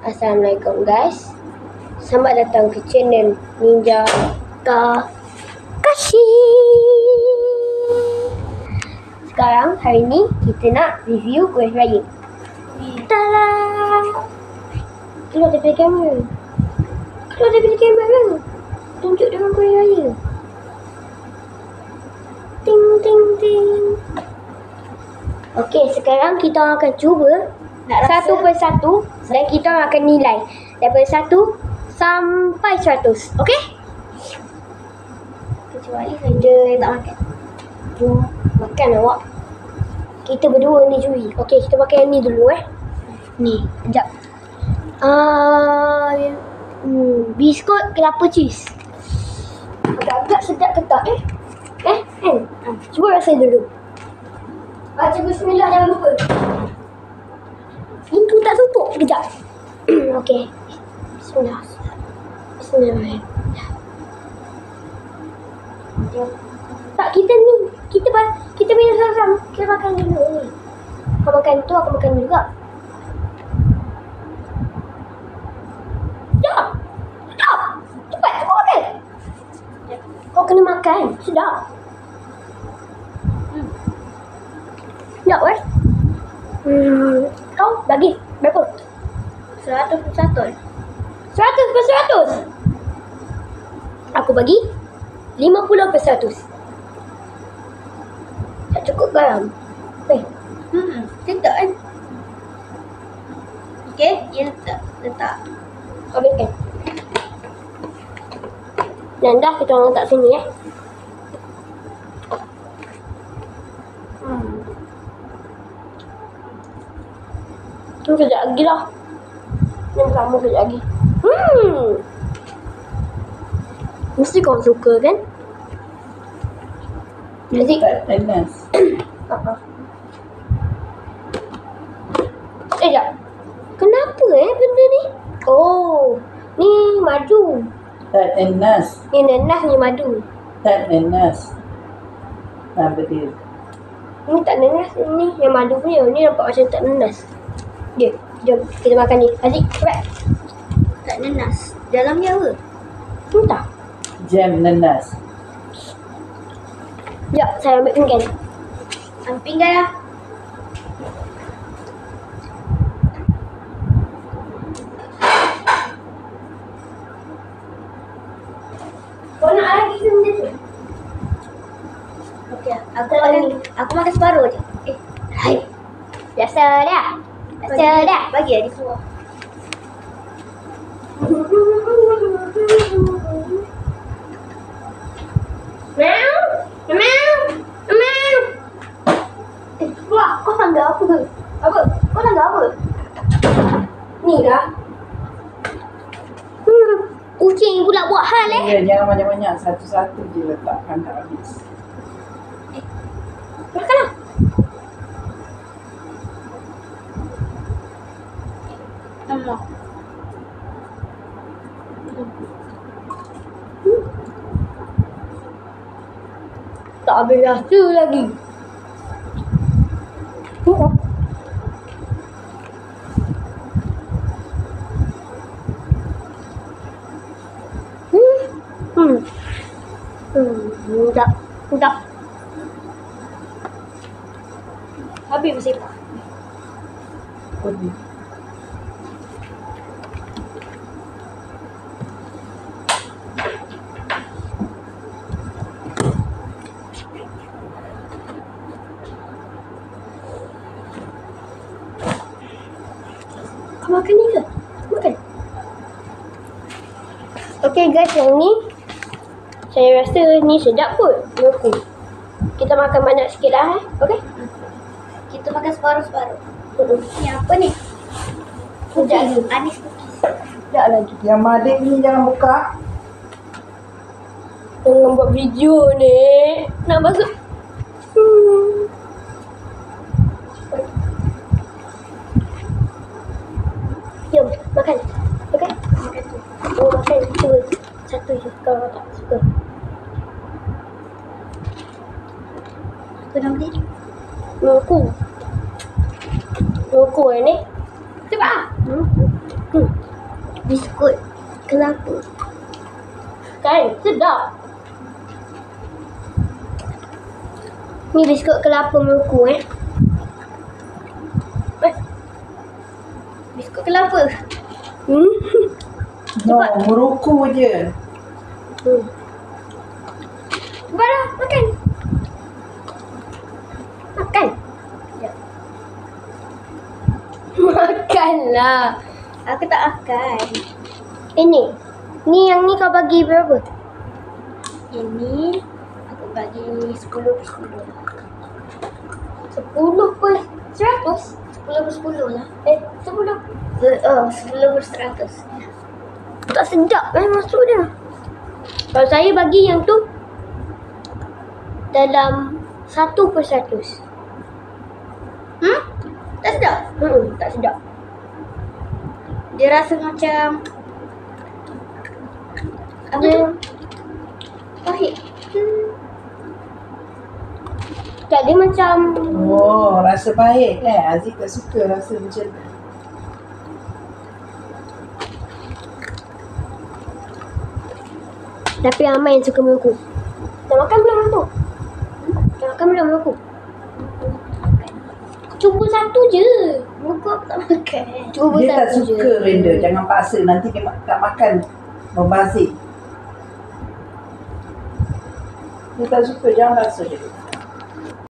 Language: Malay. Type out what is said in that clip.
Assalamualaikum guys. Selamat datang ke channel Ninja Kakashi. Sekarang hari ni kita nak review kuih raya. Tada! Keluar daripada kamera. Keluar daripada kamera. Tunjuk dengan kuih raya. Ting ting ting. Okey, sekarang kita akan cuba satu persatu dan kita akan nilai daripada 1 sampai 100. Okey? Kecuali saja tak makan. Makan awak. Kita berdua ni curi. Okey, kita pakai yang ni dulu Ni, sekejap. Biskut kelapa cheese. Agak-agak sedap ke tak kan? Cuba rasa dulu. Baca bismillah, jangan lupa. Pintu tak tutup. Sekejap. Okey. Bismillah. Bismillahirrahmanirrahim. Tak, kita ni. Kita punya seram. Kita makan dulu ni. Kau makan tu, aku makan juga. Sedap. Sedap. Cepat, kau makan. Kau kena makan. Sedap. Sedap kau bagi berapa? 100%. 100%. Aku bagi 50%. Tak cukup garam. Sedap kan? Okey, dia letak. Habiskan. Dan dah kita orang letak sini Kejap lagi lah. Yang sama kejap lagi. Mesti kau suka kan? Jadi Tenas. Sekejap. Kenapa benda ni? Oh, ni madu. Tak tenas. Ni nanas, ni madu. Tak tenas. Apa dia? Ni tak nanas, ni yang madu punya. Ni nampak macam tak nanas. Jom kita makan ni. Aziz, cepat. Tak nanas. Dalamnya apa? Entah. Jam nanas. Sekejap, saya ambil pinggan. Ambil pinggan lah. Kau nak lagi ke benda tu? Okey, aku makan separuh je. Hai. Biasa dah. Biasa dah. Bagi lah di keluar. Mau? Mau? Mau? Wah, kau tangga apa tu? Apa? Kau tangga apa? Ni dah. Kucing pula buat hal Ya, jangan banyak-banyak. Satu-satu je letakkan tak habis. Makanlah. Alamak. Tak habis rasa lagi. Sedap. Habis bersepah. Kau makan ni ke? Makan. Okey guys, yang ni saya rasa ni sedap kot. Menurutku. Kita makan banyak sikit lah Okey? Kita makan separuh-separuh. Ni apa ni? Sekejap lagi. Anis cookies. Sekejap lagi. Yang madik ni jangan buka. Jangan buat video ni. Nak masuk. Jom, makan. Makan. Makan tu. Oh, makan. Cuba. Satu je. Kalau tak suka. Apa nama dia? Roku ni. Cepat lah. Biskut kelapa. Kan? Sedap. Ni biskut kelapa Maluku Biskut kelapa. Hmm. No, Meruku je. Cepat dah, makan. Makan. Ya. Makanlah. Aku tak makan. Ni. Ni yang ni kau bagi berapa? Ini aku bagi 10/10. 10 per 100? 10/10 lah. 10. 10/100. Tak sedap maksud dia. Kalau saya bagi yang tu dalam 1/100. Tak sedap. Tak sedap. Dia rasa macam apa tu? Pahit. Tak, dia macam Oh, rasa pahit Aziz tak suka rasa macam tu. tapi ramai yang suka Maluku. Dah makan belum tu? Dah makan belum Maluku? Cuba satu je. Muka aku tak makan. Cuba Dia tak satu je. suka renda. Jangan paksa. Nanti dia tak makan. Membazir. Dia tak suka. Jangan paksa dia.